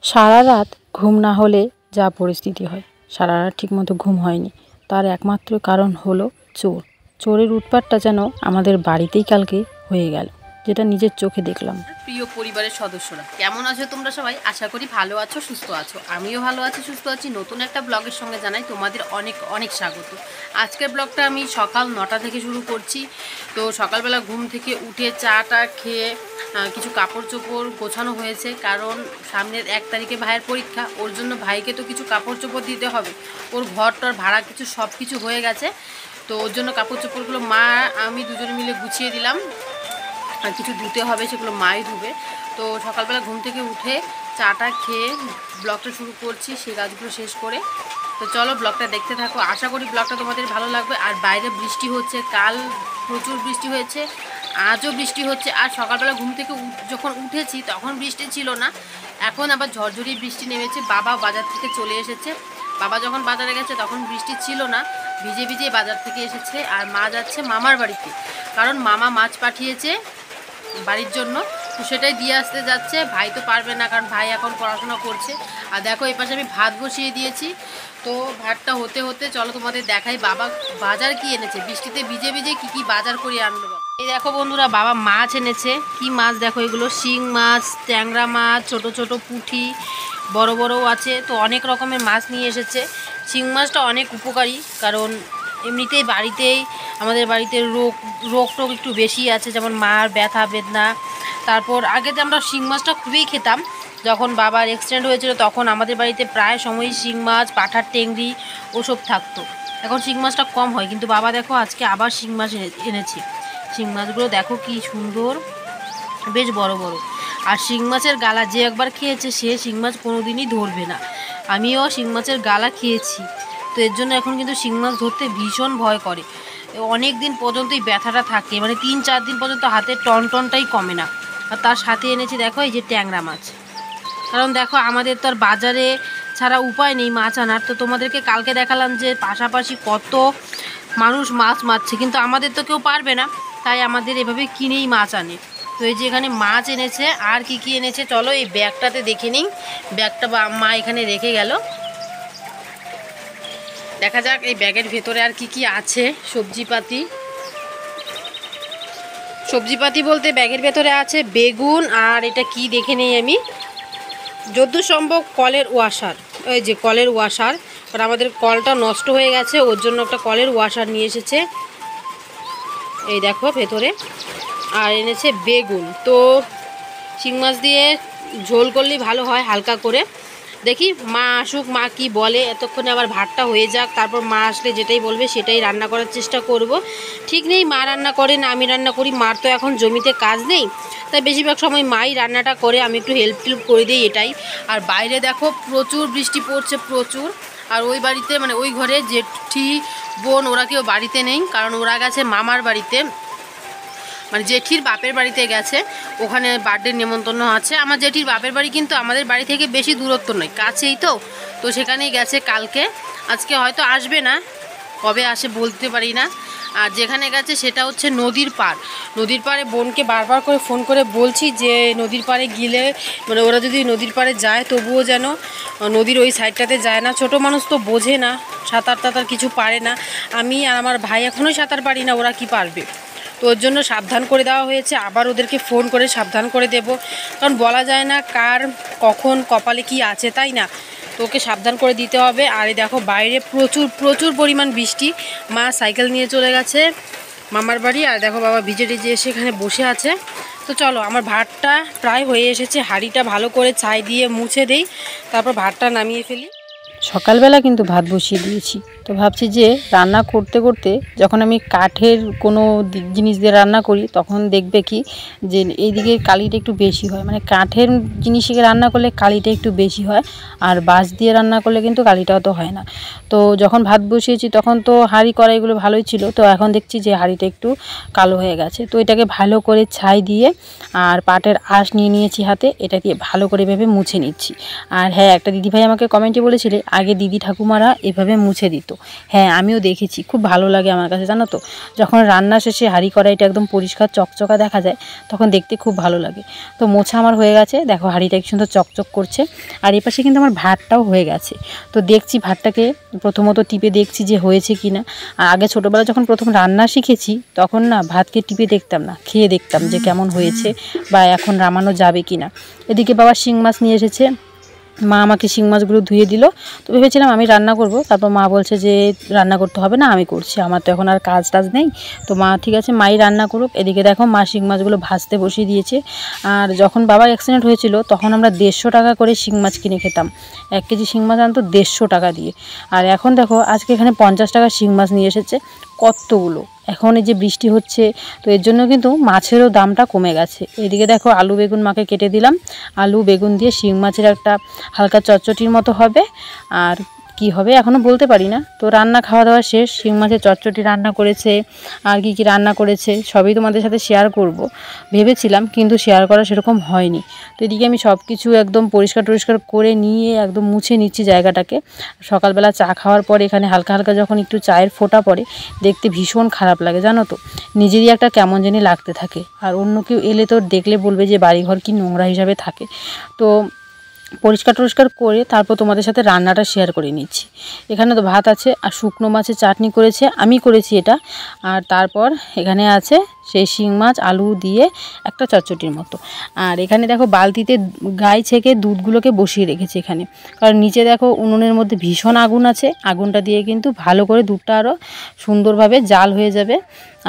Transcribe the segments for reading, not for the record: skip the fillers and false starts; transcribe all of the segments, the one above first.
সারা রাত ঘুম না হলে যা পরিস্থিতি হয়, সারা রাত ঠিকমতো ঘুম হয়নি। তার একমাত্র কারণ হলো চোর। চোরের উৎপাতটা যেন আমাদের বাড়িতেই কালকে হয়ে গেল, যেটা নিজের চোখে দেখলাম। প্রিয় পরিবারের সদস্যরা কেমন আছো তোমরা সবাই? আশা করি ভালো আছো, সুস্থ আছো। আমিও ভালো আছি, সুস্থ আছি। নতুন একটা ব্লগের সঙ্গে জানাই তোমাদের অনেক অনেক স্বাগত। আজকের ব্লগটা আমি সকাল 9টা থেকে শুরু করছি। তো সকালবেলা ঘুম থেকে উঠে চাটা খেয়ে কিছু কাপড় চোপড় গোছানো হয়েছে, কারণ সামনের 1 তারিখে ভাইয়ের পরীক্ষা। ওর জন্য ভাইকে তো কিছু কাপড় চোপড় দিতে হবে। ওর ঘরটার ভাড়া কিছু সব কিছু হয়ে গেছে, তো ওর জন্য কাপড় চোপড়গুলো মা আমি দুজনে মিলে গুছিয়ে দিলাম। আর কিছু ধুতে হবে, সেগুলো মাই ধুবে। তো সকালবেলা ঘুম থেকে উঠে চাটা খেয়ে ব্লগটা শুরু করছি, সেই কাজগুলো শেষ করে। তো চলো ব্লগটা দেখতে থাকো, আশা করি ব্লগটা তোমাদের ভালো লাগবে। আর বাইরে বৃষ্টি হচ্ছে, কাল প্রচুর বৃষ্টি হয়েছে, আজও বৃষ্টি হচ্ছে। আর সকালবেলা ঘুম থেকে যখন উঠেছি তখন বৃষ্টি ছিল না, এখন আবার ঝরঝরিয়ে বৃষ্টি নেমেছে। বাবা বাজার থেকে চলে এসেছে, বাবা যখন বাজারে গেছে তখন বৃষ্টি ছিল না, ভিজে ভিজে বাজার থেকে এসেছে। আর মা যাচ্ছে মামার বাড়িতে, কারণ মামা মাছ পাঠিয়েছে বাড়ির জন্য, তো সেটাই দিয়ে আসতে যাচ্ছে। ভাই তো পারবে না, কারণ ভাই এখন পড়াশোনা করছে। আর দেখো এই পাশে আমি ভাত বসিয়ে দিয়েছি। তো ভাতটা হতে হতে চলো তোমাদের দেখাই বাবা বাজার কি এনেছে। বৃষ্টিতে ভিজে ভিজে কি বাজার করে আনলো বাবা। এই দেখো বন্ধুরা, বাবা মাছ এনেছে। কি মাছ দেখো, এগুলো শিং মাছ, ট্যাংরা মাছ, ছোট ছোট পুঁটি, বড় বড়ও আছে। তো অনেক রকমের মাছ নিয়ে এসেছে। শিং মাছটা অনেক উপকারী, কারণ এমনিতেই আমাদের বাড়িতে রোগ টোগ একটু বেশি আছে, যেমন মার ব্যথা বেদনা। তারপর আগে যে আমরা শিং মাছটা খুবই খেতাম, যখন বাবার অ্যাক্সিডেন্ট হয়েছিল তখন আমাদের বাড়িতে প্রায় সময়ই শিং মাছ, পাঠার টেংরি ওসব থাকতো। এখন শিং মাছটা কম হয়, কিন্তু বাবা দেখো আজকে আবার শিং মাছ এনেছে। শিং মাছগুলো দেখো কি সুন্দর, বেশ বড় বড়। আর শিং মাছের গালা যে একবার খেয়েছে সে শিং মাছ কোনোদিনই ধরবে না। আমিও শিং মাছের গালা খেয়েছি, তো এর জন্য এখন কিন্তু শিং মাছ ধরতে ভীষণ ভয় করে। অনেক দিন পর্যন্ত এই ব্যথাটা থাকে, মানে 3-4 দিন পর্যন্ত হাতের টনটনটাই কমে না। আর তার সাথে এনেছি দেখো এই যে ট্যাংরা মাছ, কারণ দেখো আমাদের তো আর বাজারে ছাড়া উপায় নেই মাছ আনার। তো তোমাদেরকে কালকে দেখালাম যে পাশাপাশি কত মানুষ মাছ মারছে, কিন্তু আমাদের তো কেউ পারবে না, তাই আমাদের এভাবে কিনেই মাছ আনে। তো এই যে এখানে মাছ এনেছে, আর কি কি এনেছে চলো এই ব্যাগটাতে দেখে নিই। ব্যাগটা মা এখানে রেখে গেল, দেখা যাক এই ব্যাগের ভেতরে আর কি কি আছে। সবজিপাতি বলতে ব্যাগের ভেতরে আছে বেগুন, আর এটা কি দেখে নেই আমি, যতদূর সম্ভব কলের ওয়াশার। ওই যে কলের ওয়াশার, কারণ আমাদের কলটা নষ্ট হয়ে গেছে, ওর জন্য একটা কলের ওয়াশার নিয়ে এসেছে। এই দেখো ভেতরে। আর এনেছে বেগুন। তো শিং মাছ দিয়ে ঝোল করলেই ভালো হয় হালকা করে। দেখি মা আসুক, মা কি বলে। এতক্ষণে আবার ভাতটা হয়ে যাক, তারপর মা আসলে যেটাই বলবে সেটাই রান্না করার চেষ্টা করব। ঠিক নেই মা রান্না করে না আমি রান্না করি, মার তো এখন জমিতে কাজ নেই, তাই বেশিরভাগ সময় মাই রান্নাটা করে, আমি একটু হেল্প করে দিই এটাই। আর বাইরে দেখো প্রচুর বৃষ্টি পড়ছে, প্রচুর। আর ওই বাড়িতে মানে ওই ঘরে জেঠি বোন ওরা কেউ বাড়িতে নেই, কারণ ওরা গেছে মামার বাড়িতে, মানে জেঠির বাপের বাড়িতে গেছে, ওখানে বার্থডে নেমন্তন্ন আছে। আমার জেঠির বাপের বাড়ি কিন্তু আমাদের বাড়ি থেকে বেশি দূরত্ব নয়, কাছেই। তো সেখানেই গেছে কালকে, আজকে হয়তো আসবে না, কবে আসে বলতে পারি না। আর যেখানে গেছে সেটা হচ্ছে নদীর পাড়ে। বোনকে বারবার করে ফোন করে বলছি যে নদীর পাড়ে গেলে, মানে ওরা যদি নদীর পাড়ে যায় তবুও যেন নদীর ওই সাইডটাতে যায় না। ছোট মানুষ তো বোঝে না, সাঁতার কিছু পারে না। আমি আর আমার ভাই এখনোই সাঁতার পারি না, ওরা কি পারবে। তো ওর জন্য সাবধান করে দেওয়া হয়েছে, আবার ওদেরকে ফোন করে সাবধান করে দেব, কারণ বলা যায় না কার কখন কপালে কি আছে, তাই না। তো ওকে সাবধান করে দিতে হবে। আর এই দেখো বাইরে প্রচুর পরিমাণ বৃষ্টি। মা সাইকেল নিয়ে চলে গেছে মামার বাড়ি, আর দেখো বাবা ভিজে টিজে এসে এখানে বসে আছে। তো চলো আমার ভাতটা প্রায় হয়ে এসেছে, হাঁড়িটা ভালো করে ছাই দিয়ে মুছে দেই, তারপর ভাতটা নামিয়ে ফেলি। সকালবেলা কিন্তু ভাত বসিয়ে দিয়েছি। তো ভাবছি যে রান্না করতে করতে যখন আমি কাঠের কোনো জিনিস দিয়ে রান্না করি, তখন দেখবে কি যে এইদিকে কালিটা একটু বেশি হয়, মানে কাঠের জিনিসে রান্না করলে কালিটা একটু বেশি হয়, আর বাঁশ দিয়ে রান্না করলে কিন্তু কালিটা অত হয় না। তো যখন ভাত বসিয়েছি তখন তো হাঁড়ি কড়াইগুলো ভালোই ছিল, তো এখন দেখছি যে হাঁড়িটা একটু কালো হয়ে গেছে। তো এটাকে ভালো করে ছাই দিয়ে আর পাটের আঁশ নিয়ে নিয়েছি হাতে, এটা দিয়ে ভালো করে ভেবে মুছে নিচ্ছি। আর হ্যাঁ, একটা দিদিভাই আমাকে কমেন্টে বলেছিলে আগে দিদি ঠাকুমারা এভাবে মুছে দিত, হ্যাঁ আমিও দেখেছি, খুব ভালো লাগে আমার কাছে জানো তো। যখন রান্না শেষে হাঁড়ি কড়াইটা একদম পরিষ্কার চকচকা দেখা যায় তখন দেখতে খুব ভালো লাগে। তো মোছা আমার হয়ে গেছে, দেখো হাঁড়িটা কি সুন্দর চকচক করছে। আর এপাশে কিন্তু আমার ভাতটাও হয়ে গেছে। তো দেখছি ভাতটাকে প্রথমত টিপে দেখছি যে হয়েছে কি না। আর আগে ছোটোবেলা যখন প্রথম রান্না শিখেছি তখন না ভাতকে টিপে দেখতাম না, খেয়ে দেখতাম যে কেমন হয়েছে বা এখন নামানো যাবে কি না। এদিকে বাবা শিং মাছ নিয়ে এসেছে, মা আমাকে শিং মাছগুলো ধুয়ে দিল। তো ভেবেছিলাম আমি রান্না করব, তারপর মা বলছে যে রান্না করতে হবে না, আমি করছি, আমার তো এখন আর কাজ টাজ নেই। তো মা ঠিক আছে মাই রান্না করুক। এদিকে দেখো মা শিং মাছগুলো ভাজতে বসিয়ে দিয়েছে। আর যখন বাবার অ্যাক্সিডেন্ট হয়েছিল তখন আমরা 150 টাকা করে শিং মাছ কিনে খেতাম। 1 কেজি শিং মাছ আনতো 150 টাকা দিয়ে। আর এখন দেখো আজকে এখানে 50 টাকা শিং মাছ নিয়ে এসেছে কতগুলো। এখন এই যে বৃষ্টি হচ্ছে তো এর জন্য কিন্তু মাছেরও দামটা কমে গেছে। এদিকে দেখো আলু বেগুন মাকে কেটে দিলাম, আলু বেগুন দিয়ে শিং মাছের একটা হালকা চটচটির মতো হবে। আর কি হবে এখনও বলতে পারি না। তো রান্না খাওয়া দাওয়া শেষ, শিং মাছের চটচটি রান্না করেছে, আর কি কি রান্না করেছে সবই তোমাদের সাথে শেয়ার করব ভেবেছিলাম, কিন্তু শেয়ার করা সেরকম হয়নি। তো এদিকে আমি সব কিছু একদম পরিষ্কার টরিষ্কার করে নিয়ে একদম মুছে নিচ্ছি জায়গাটাকে। সকালবেলা চা খাওয়ার পর এখানে হালকা হালকা যখন একটু চায়ের ফোঁটা পড়ে দেখতে ভীষণ খারাপ লাগে জানো তো, নিজেরই একটা কেমন জানি লাগতে থাকে। আর অন্য কেউ এলে তো দেখলে বলবে যে বাড়িঘর কি নোংরা হিসাবে থাকে। তো পরিষ্কার টরিষ্কার করে তারপর তোমাদের সাথে রান্নাটা শেয়ার করে নিচ্ছি। এখানে তো ভাত আছে আর শুকনো মাছের চাটনি করেছে, আমি করেছি এটা। আর তারপর এখানে আছে সেই শিং মাছ আলু দিয়ে একটা চচ্চটির মতো। আর এখানে দেখো বালতিতে গায়ে ছেঁকে দুধগুলোকে বসিয়ে রেখেছি এখানে, কারণ নিচে দেখো উনুনের মধ্যে ভীষণ আগুন আছে, আগুনটা দিয়ে কিন্তু ভালো করে দুধটা আরও সুন্দরভাবে জাল হয়ে যাবে।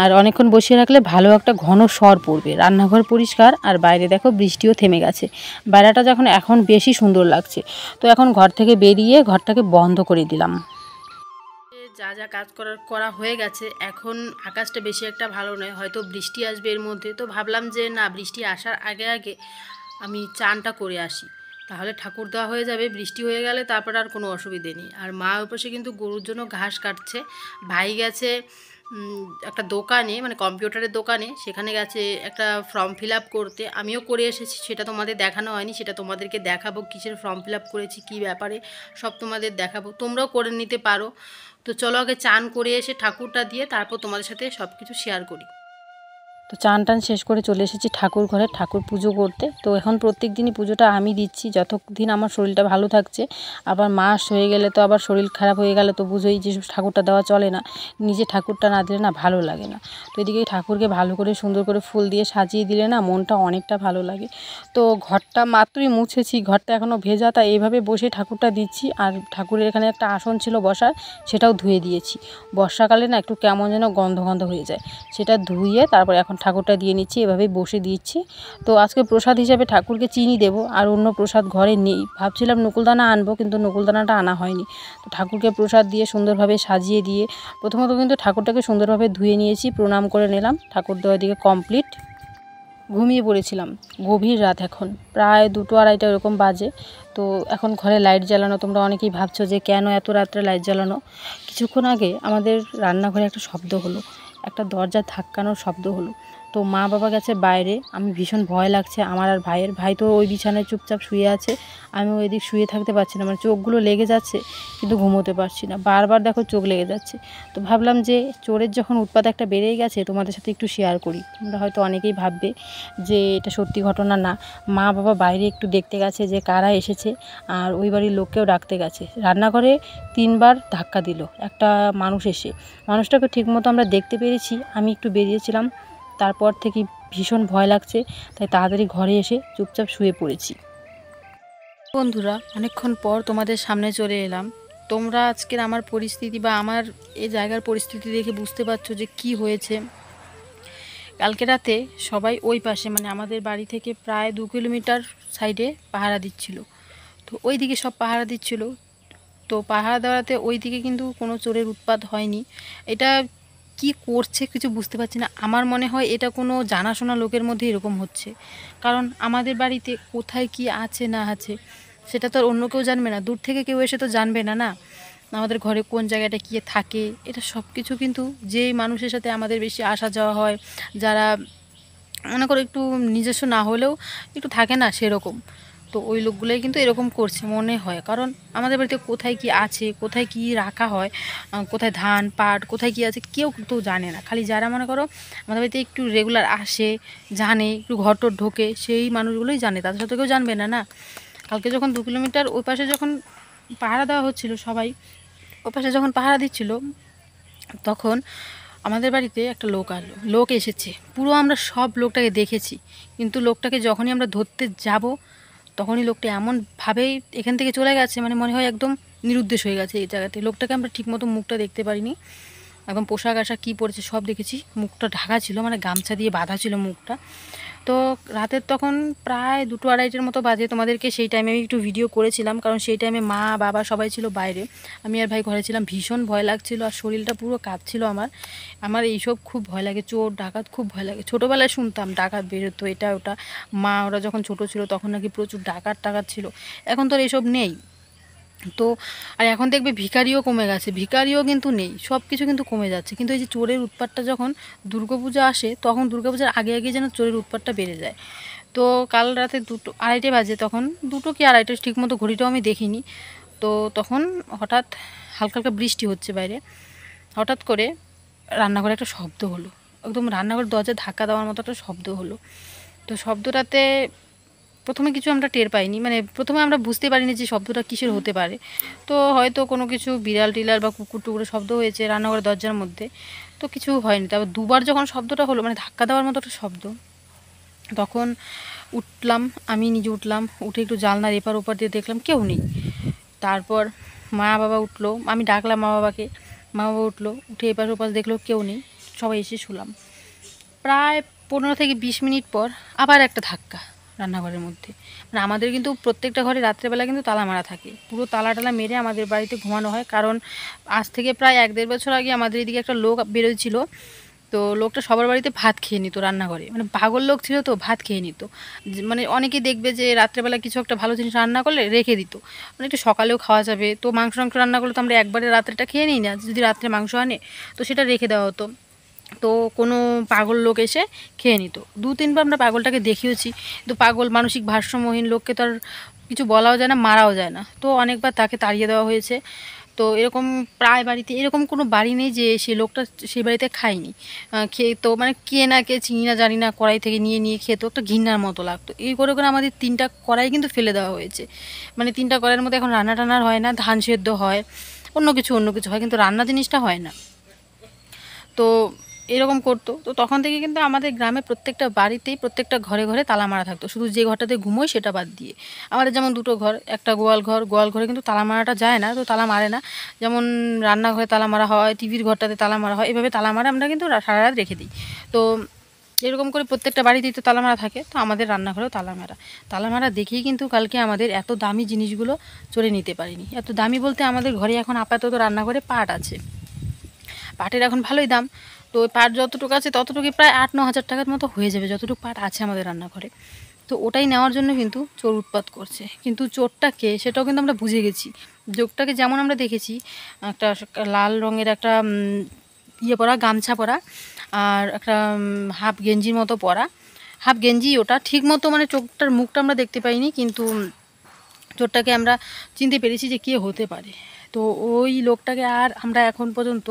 আর অনেকক্ষণ বসিয়ে রাখলে ভালো একটা ঘন সর পড়বে। রান্নাঘর পরিষ্কার আর বাইরে দেখো বৃষ্টিও থেমে গেছে, বাইরেটা যখন এখন বেশি সুন্দর লাগছে। তো এখন ঘর থেকে বেরিয়ে ঘরটাকে বন্ধ করে দিলাম। যা যা কাজ করা হয়ে গেছে, এখন আকাশটা বেশি একটা ভালো নয়, হয়তো বৃষ্টি আসবে এর মধ্যে। তো ভাবলাম যে না, বৃষ্টি আসার আগে আগে আমি চানটা করে আসি, তাহলে ঠাকুর দেওয়া হয়ে যাবে। বৃষ্টি হয়ে গেলে তারপর আর কোনো অসুবিধে নেই। আর মা ওই পাশে কিন্তু গরুর জন্য ঘাস কাটছে, ভাই গেছে একটা দোকানে, মানে কম্পিউটারের দোকানে, সেখানে গেছে একটা ফর্ম ফিল আপ করতে। আমিও করে এসেছি, সেটা তোমাদের দেখানো হয়নি, সেটা তোমাদেরকে দেখাবো কিসের ফর্ম ফিল আপ করেছি, কী ব্যাপারে সব তোমাদের দেখাবো, তোমরাও করে নিতে পারো। তো চলো আগে চান করে এসে ঠাকুরটা দিয়ে তারপর তোমাদের সাথে সব কিছু শেয়ার করি। তো চান টান শেষ করে চলে এসেছি ঠাকুর ঘরে ঠাকুর পুজো করতে। তো এখন প্রত্যেক দিনই পুজোটা আমি দিচ্ছি যতদিন আমার শরীরটা ভালো থাকছে। আবার মাস হয়ে গেলে তো আবার শরীর খারাপ হয়ে গেলে তো বুঝোই যে ঠাকুরটা দেওয়া চলে না, নিজে ঠাকুরটা না দিলে না ভালো লাগে না। তো এদিকে ঠাকুরকে ভালো করে সুন্দর করে ফুল দিয়ে সাজিয়ে দিলে না মনটা অনেকটা ভালো লাগে। তো ঘরটা মাত্রই মুছেছি, ঘরটা এখনও ভেজা, তাই এইভাবে বসে ঠাকুরটা দিচ্ছি। আর ঠাকুরের এখানে একটা আসন ছিল বসার, সেটাও ধুয়ে দিয়েছি। বর্ষাকালে না একটু কেমন যেন গন্ধ গন্ধ হয়ে যায়, সেটা ধুয়ে তারপর এখন ঠাকুরটা দিয়ে নিচ্ছি, এভাবেই বসে দিচ্ছি। তো আজকে প্রসাদ হিসাবে ঠাকুরকে চিনি দেব, আর অন্য প্রসাদ ঘরে নেই। ভাবছিলাম নকুলদানা আনবো, কিন্তু নকুলদানাটা আনা হয়নি। তো ঠাকুরকে প্রসাদ দিয়ে সুন্দরভাবে সাজিয়ে দিয়ে প্রথমত কিন্তু ঠাকুরটাকে সুন্দরভাবে ধুয়ে নিয়েছি, প্রণাম করে নিলাম। ঠাকুর দেওয়া দিকে কমপ্লিট। ঘুমিয়ে পড়েছিলাম, গভীর রাত, এখন প্রায় 2-2:30 এরকম বাজে। তো এখন ঘরে লাইট জ্বালানো, তোমরা অনেকেই ভাবছো যে কেন এত রাত্রে লাইট জ্বালানো। কিছুক্ষণ আগে আমাদের রান্নাঘরে একটা শব্দ হলো, একটা দরজা ধাক্কানোর শব্দ হলো। তো মা বাবা গেছে বাইরে, আমি ভীষণ ভয় লাগছে আমার আর ভাইয়ের। ভাই তো ওই বিছানায় চুপচাপ শুয়ে আছে, আমি ওই দিক শুয়ে থাকতে পারছি না, মানে চোখগুলো লেগে যাচ্ছে কিন্তু ঘুমোতে পারছি না, বারবার দেখো চোখ লেগে যাচ্ছে। তো ভাবলাম যে চোরের যখন উৎপাত একটা বেড়েই গেছে তোমাদের সাথে একটু শেয়ার করি। তোমরা হয়তো অনেকেই ভাববে যে এটা সত্যি ঘটনা না। মা বাবা বাইরে একটু দেখতে গেছে যে কারা এসেছে, আর ওই বাড়ির লোককেও ডাকতে গেছে। রান্নাঘরে 3বার ধাক্কা দিল একটা মানুষ এসে, মানুষটাকে ঠিকমতো আমরা দেখতে পেরেছি, আমি একটু বেরিয়েছিলাম। তারপর থেকে ভীষণ ভয় লাগছে, তাই তাড়াতাড়ি ঘরে এসে চুপচাপ শুয়ে পড়েছি। বন্ধুরা অনেকক্ষণ পর তোমাদের সামনে চলে এলাম। তোমরা আজকের আমার পরিস্থিতি বা আমার এই জায়গার পরিস্থিতি দেখে বুঝতে পারছো যে কি হয়েছে। কালকে রাতে সবাই ওই পাশে, মানে আমাদের বাড়ি থেকে প্রায় 2 কিলোমিটার সাইডে পাহারা দিচ্ছিল। তো ওই দিকে সব পাহারা দিচ্ছিল। তো পাহারা দেওয়াতে ওই দিকে কিন্তু কোনো চোরের উৎপাত হয়নি। এটা কি করছে কিছু বুঝতে পারছি না। আমার মনে হয় এটা কোনো জানাশোনা লোকের মধ্যে এরকম হচ্ছে, কারণ আমাদের বাড়িতে কোথায় কি আছে না আছে সেটা তো আর অন্য কেউ জানবে না, দূর থেকে কেউ এসে তো জানবে না। না, আমাদের ঘরে কোন জায়গাটা কী থাকে এটা সব কিছু কিন্তু যেই মানুষের সাথে আমাদের বেশি আসা যাওয়া হয়, যারা মনে করো একটু নিজস্ব না হলেও একটু থাকে না সেরকম, তো ওই লোকগুলোই কিন্তু এরকম করছে মনে হয়, কারণ আমাদের বাড়িতে কোথায় কি আছে, কোথায় কি রাখা হয়, কোথায় ধান পাট কোথায় কি আছে কেউ তো জানে না। খালি যারা মনে করো আমাদের বাড়িতে একটু রেগুলার আসে, জানে, একটু ঘর টর ঢোকে, সেই মানুষগুলোই জানে, তাদের সাথে কেউ জানবে না না। কালকে যখন 2 কিলোমিটার ওই পাশে যখন পাহারা দেওয়া হচ্ছিল, সবাই ওই পাশে যখন পাহারা দিচ্ছিল, তখন আমাদের বাড়িতে একটা লোক এসেছে। পুরো আমরা সব লোকটাকে দেখেছি, কিন্তু লোকটাকে যখনই আমরা ধরতে যাব তখনই লোকটা এমনভাবেই এখান থেকে চলে গেছে, মানে মনে হয় একদম নিরুদ্দেশ হয়ে গেছে এই জায়গাতে। লোকটাকে আমরা ঠিকমতো মুখটা দেখতে পারিনি, একদম পোশাক আশাক কী পরেছে সব দেখেছি, মুখটা ঢাকা ছিল, মানে গামছা দিয়ে বাঁধা ছিল মুখটা। তো রাতের তখন প্রায় 2-2:30টার মতো বাজে। তোমাদেরকে সেই টাইমে আমি একটু ভিডিও করেছিলাম, কারণ সেই টাইমে মা বাবা সবাই ছিল বাইরে, আমি আর ভাই ঘরে ছিলাম। ভীষণ ভয় লাগছিল আর শরীরটা পুরো কাঁপছিল আমার এইসব খুব ভয় লাগে, চোর ডাকাত খুব ভয় লাগে। ছোটোবেলায় শুনতাম ডাকাত বেরোতো এটা ওটা, মা ওরা যখন ছোট ছিল তখন নাকি প্রচুর ডাকাত ছিল। এখন তো আর এইসব নেই। তো আর এখন দেখবে ভিখারিও কমে গেছে, ভিখারিও কিন্তু নেই, সব কিছু কিন্তু কমে যাচ্ছে। কিন্তু এই যে চোরের উৎপাতটা যখন দুর্গাপূজা আসে, তখন দুর্গাপূজার আগে আগে যেন চোরের উৎপাতটা বেড়ে যায়। তো কাল রাতে 2-2:30 বাজে, তখন 2 কি 2:30 ঠিকমতো ঘড়িটাও আমি দেখিনি। তো তখন হঠাৎ হালকা হালকা বৃষ্টি হচ্ছে বাইরে, হঠাৎ করে রান্নাঘরে একটা শব্দ হলো, একদম রান্নাঘরের দরজা ধাক্কা দেওয়ার মতো একটা শব্দ হলো। তো শব্দটাতে প্রথমে কিছু আমরা টের পাইনি, মানে প্রথমে আমরা বুঝতে পারিনি যে শব্দটা কিসের হতে পারে। তো হয়তো কোনো কিছু বিড়াল টিলাল বা কুকুর টুকুরের শব্দ হয়েছে রান্নাঘরের দরজার মধ্যে, তো কিছু হয়নি। তারপর 2বার যখন শব্দটা হলো, মানে ধাক্কা দেওয়ার মতো একটা শব্দ, তখন উঠলাম, আমি নিজে উঠলাম, উঠে একটু জানলার এপার ওপার দিয়ে দেখলাম কেউ নেই। তারপর মা বাবা উঠলো, আমি ডাকলাম মা বাবাকে, মা বাবা উঠলো, উঠে এপার ওপার দেখলো কেউ নেই, সবাই এসে শুলাম। প্রায় 15 থেকে 20 মিনিট পর আবার একটা ধাক্কা রান্নাঘরের মধ্যে। মানে আমাদের কিন্তু প্রত্যেকটা ঘরে রাত্রেবেলা কিন্তু তালা মারা থাকে, পুরো তালা টালা মেরে আমাদের বাড়িতে ঘুমানো হয়। কারণ আজ থেকে প্রায় 1-1.5 বছর আগে আমাদের এদিকে একটা লোক বেরোচ্ছিল, তো লোকটা সবার বাড়িতে ভাত খেয়ে নিত রান্নাঘরে, মানে পাগল লোক ছিল তো, ভাত খেয়ে নিত। মানে অনেকেই দেখবে যে রাত্রেবেলা কিছু একটা ভালো জিনিস রান্না করলে রেখে দিত, মানে একটু সকালেও খাওয়া যাবে। তো মাংস রান্না করলে তো আমরা একবারে রাত্রেটা খেয়ে নিই না, যদি রাত্রে মাংস আনে তো সেটা রেখে দেওয়া হতো। তো কোনো পাগল লোক এসে খেয়ে নিত। 2-3বার আমরা পাগলটাকে দেখিয়েছি, কিন্তু পাগল মানসিক ভারসাম্যহীন লোককে তো আর কিছু বলাও যায় না, মারাও যায় না। তো অনেকবার তাকে তাড়িয়ে দেওয়া হয়েছে। তো এরকম প্রায় বাড়িতে, এরকম কোনো বাড়ি নেই যে সেই লোকটা সেই বাড়িতে খায়নি। খেয়ে তো মানে কে না কে চিনি না জানি না, কড়াই থেকে নিয়ে নিয়ে খেতো, একটা ঘৃণার মতো লাগতো। এই করে করে আমাদের 3টা কড়াই কিন্তু ফেলে দেওয়া হয়েছে। মানে 3টা কড়াইয়ের মধ্যে এখন রান্না টান্নার হয় না, ধান সেদ্ধ হয়, অন্য কিছু হয়, কিন্তু রান্না জিনিসটা হয় না। তো এরকম করতো। তো তখন থেকে কিন্তু আমাদের গ্রামে প্রত্যেকটা বাড়িতেই প্রত্যেকটা ঘরে ঘরে তালা মারা থাকতো, শুধু যে ঘরটাতে ঘুমোয় সেটা বাদ দিয়ে। আমাদের যেমন 2টো ঘর, একটা গোয়াল ঘরে কিন্তু তালা মারাটা যায় না, তো তালা মারে না। যেমন রান্নাঘরে তালা মারা হয়, টিভির ঘরটাতে তালা মারা হয়, এভাবে তালা মারা আমরা কিন্তু সারা রাত রেখে দিই। তো এরকম করে প্রত্যেকটা বাড়িতেই তো তালা মারা থাকে, তো আমাদের রান্নাঘরেও তালা মারা দেখেই কিন্তু কালকে আমাদের এত দামি জিনিসগুলো চলে নিতে পারিনি। এত দামি বলতে আমাদের ঘরে এখন আপাতত রান্নাঘরে পাট আছে, পাটের এখন ভালোই দাম। তো ওই পাট যতটুকু আছে ততটুকুই প্রায় 8-9 হাজার টাকার মতো হয়ে যাবে, যতটুকু পাট আছে আমাদের রান্নাঘরে। তো ওটাই নেওয়ার জন্য কিন্তু চোর উৎপাত করছে, কিন্তু চোরটা কে সেটাও কিন্তু আমরা বুঝে গেছি। লোকটাকে যেমন আমরা দেখেছি, একটা লাল রঙের একটা ইয়ে পরা, গামছা পরা, আর একটা হাফ গেঞ্জির মতো পরা, হাফ গেঞ্জি ওটা ঠিক মতো, মানে চোখটার মুখটা আমরা দেখতে পাইনি, কিন্তু চোরটাকে আমরা চিনতে পেরেছি যে কে হতে পারে। তো ওই লোকটাকে আর আমরা এখন পর্যন্ত,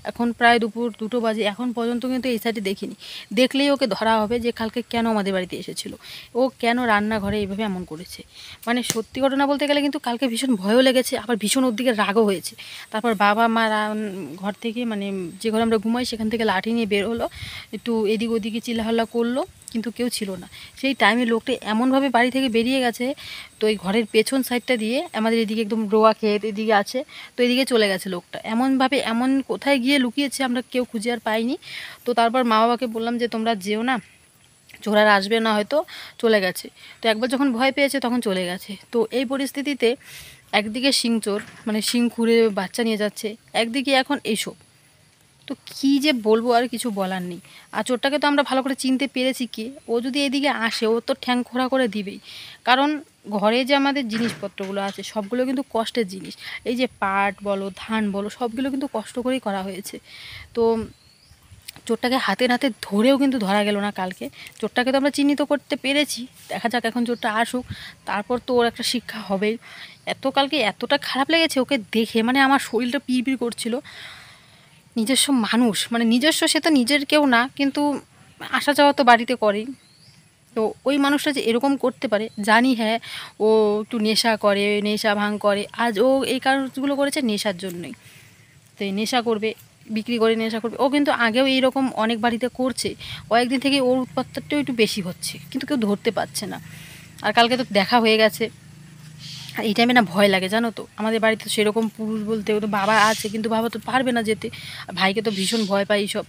এখন প্রায় দুপুর 2টো বাজে, এখন পর্যন্ত কিন্তু এই সাইডে দেখিনি। দেখলেই ওকে ধরা হবে যে কালকে কেন আমাদের বাড়িতে এসেছিলো, ও কেন রান্নাঘরে এইভাবে এমন করেছে। মানে সত্যি ঘটনা বলতে গেলে কিন্তু কালকে ভীষণ ভয়ও লেগেছে, আবার ভীষণ ওর দিকে রাগও হয়েছে। তারপর বাবা মা ঘর থেকে, মানে যে ঘরে আমরা ঘুমাই সেখান থেকে লাঠি নিয়ে বের হলো, একটু এদিক ওদিকে চিল্লাহাল্লা করলো, কিন্তু কেউ ছিল না। সেই টাইমে লোকটা এমনভাবে বাড়ি থেকে বেরিয়ে গেছে, তো এই ঘরের পেছন সাইডটা দিয়ে, আমাদের এদিকে একদম রোয়া ক্ষেত এদিকে আছে, তো এদিকে চলে গেছে লোকটা। এমনভাবে এমন কোথায় গিয়ে লুকিয়েছে আমরা কেউ খুঁজে আর পাইনি। তো তারপর মা বাবাকে বললাম যে তোমরা যেও না, চোর আর আসবে না, হয়তো চলে গেছে। তো একবার যখন ভয় পেয়েছে তখন চলে গেছে। তো এই পরিস্থিতিতে একদিকে শিং চোর, মানে শিং খুঁড়ে বাচ্চা নিয়ে যাচ্ছে, একদিকে এখন এইসব, তো কী যে বলবো, আর কিছু বলার নেই। আর চোরটাকে তো আমরা ভালো করে চিনতে পেরেছি, কি ও যদি এদিকে আসে ও তো ঠ্যাং খোঁড়া করে দিবেই। কারণ ঘরে যে আমাদের জিনিসপত্রগুলো আছে সবগুলো কিন্তু কষ্টের জিনিস, এই যে পাট বলো ধান বলো সবগুলো কিন্তু কষ্ট করেই করা হয়েছে। তো চোরটাকে হাতে নাতে ধরেও কিন্তু ধরা গেল না কালকে। চোরটাকে তো আমরা চিহ্নিত করতে পেরেছি, দেখা যাক এখন চোরটা আসুক, তারপর তো ওর একটা শিক্ষা হবেই। কালকে এতটা খারাপ লেগেছে ওকে দেখে, মানে আমার শরীরটা পিড়পিড় করছিল। নিজস্ব মানুষ, মানে নিজস্ব, সে তো নিজের কেউ না, কিন্তু আসা যাওয়া তো বাড়িতে করেই। তো ওই মানুষটা যে এরকম করতে পারে জানি, হ্যাঁ ও একটু নেশা করে, নেশা ভাঙ করে, আজ ও এই কাজগুলো করেছে নেশার জন্যই। তো এই নেশা করবে, বিক্রি করে নেশা করবে। ও কিন্তু আগেও এইরকম অনেক বাড়িতে করছে, কয়েকদিন থেকে ওর উৎপাতটাও একটু বেশি হচ্ছে, কিন্তু কেউ ধরতে পারছে না। আর কালকে তো দেখা হয়ে গেছে। আর এই টাইমে না ভয় লাগে, জানো তো, আমাদের বাড়িতে সেরকম পুরুষ বলতে ও তো বাবা আছে, কিন্তু বাবা তো পারবে না যেতে, ভাইকে তো ভীষণ ভয় পাই এইসব।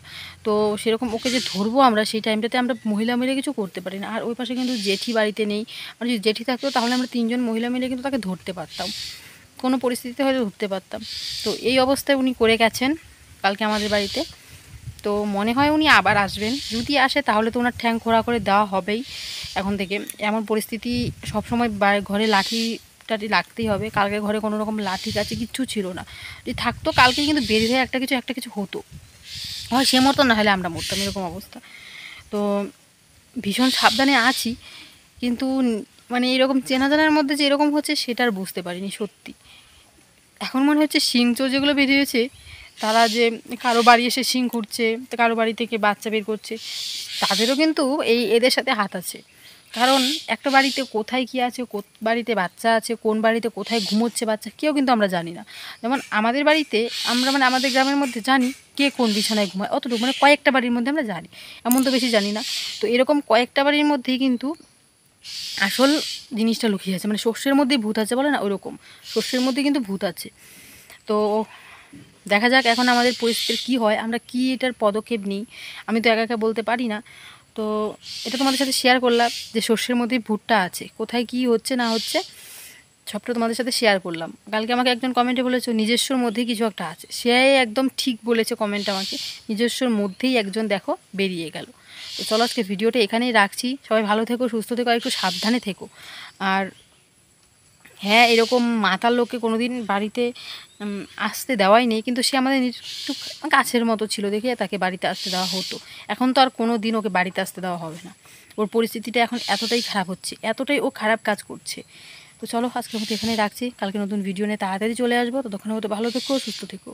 তো সেরকম ওকে যে ধরবো আমরা, সেই টাইমটাতে আমরা মহিলা মিলে কিছু করতে পারি না। আর ওই পাশে কিন্তু জেঠি বাড়িতে নেই, মানে যদি জেঠি থাকতো তাহলে আমরা 3জন মহিলা মিলে কিন্তু তাকে ধরতে পারতাম, কোনো পরিস্থিতিতে হয়তো ধরতে পারতাম। তো এই অবস্থায় উনি করে গেছেন কালকে আমাদের বাড়িতে। তো মনে হয় উনি আবার আসবেন, যদি আসে তাহলে তো ওনার ঠ্যাং খোঁড়া করে দেওয়া হবেই এখন থেকে। এমন পরিস্থিতি, সবসময় ঘরে লাঠি টাঠি লাগতেই হবে। কালকে ঘরে কোনো রকম লাঠি কাছে কিচ্ছু ছিল না, যদি থাকতো কালকে কিন্তু বের হয়ে একটা কিছু হতো, হয় সে মরতো না হলে আমরা মরতাম, এরকম অবস্থা। তো ভীষণ সাবধানে আছি, কিন্তু মানে এরকম চেনা জানার মধ্যে যে এরকম হচ্ছে সেটা আর বুঝতে পারিনি সত্যি। এখন মনে হচ্ছে শিং চোর যেগুলো বেরিয়েছে, তারা যে কারো বাড়ি এসে শিং খুঁড়ছে, তো কারো বাড়ি থেকে বাচ্চা বের করছে, তাদেরও কিন্তু এদের সাথে হাত আছে। কারণ একটা বাড়িতে কোথায় কী আছে, বাড়িতে বাচ্চা আছে, কোন বাড়িতে কোথায় ঘুমোচ্ছে বাচ্চা, কেউ কিন্তু আমরা জানি না। যেমন আমাদের বাড়িতে আমরা, মানে আমাদের গ্রামের মধ্যে জানি কে কোন বিছানায় ঘুমায়, অতটুকু, মানে কয়েকটা বাড়ির মধ্যে আমরা জানি, এমন তো বেশি জানি না। তো এরকম কয়েকটা বাড়ির মধ্যেই কিন্তু আসল জিনিসটা লুকিয়ে আছে, মানে শস্যের মধ্যেই ভূত আছে বলে না, ওইরকম শস্যের মধ্যে কিন্তু ভূত আছে। তো দেখা যাক এখন আমাদের পরিস্থিতির কী হয়, আমরা কি এটার পদক্ষেপ নিই। আমি তো একা একা বলতে পারি না। তো এটা তোমাদের সাথে শেয়ার করলাম যে শস্যের মধ্যেই ভূতটা আছে, কোথায় কি হচ্ছে না হচ্ছে সবটা তোমাদের সাথে শেয়ার করলাম। কালকে আমাকে একজন কমেন্টে বলেছে নিজস্বর মধ্যেই কিছু একটা আছে, সে একদম ঠিক বলেছে কমেন্ট আমাকে, নিজস্বর মধ্যেই একজন দেখো বেরিয়ে গেল। তো চলো আজকে ভিডিওটা এখানেই রাখছি, সবাই ভালো থেকো, সুস্থ থেকো, আর একটু সাবধানে থেকো। আর হ্যাঁ, এরকম মাতাল লোককে কোনো দিন বাড়িতে আসতে দেওয়াই নেই, কিন্তু সে আমাদের একটু কাছের মতো ছিল দেখে তাকে বাড়িতে আসতে দেওয়া হতো। এখন তো আর কোনো দিন ওকে বাড়িতে আসতে দেওয়া হবে না, ওর পরিস্থিতিটা এখন এতটাই খারাপ হচ্ছে, এতটাই ও খারাপ কাজ করছে। তো চলো আজকের মতো এখানেই রাখছি, কালকে নতুন ভিডিও নিয়ে তাড়াতাড়ি চলে আসবো, ততক্ষণে হয়তো ভালো থেকো, সুস্থ থেকো।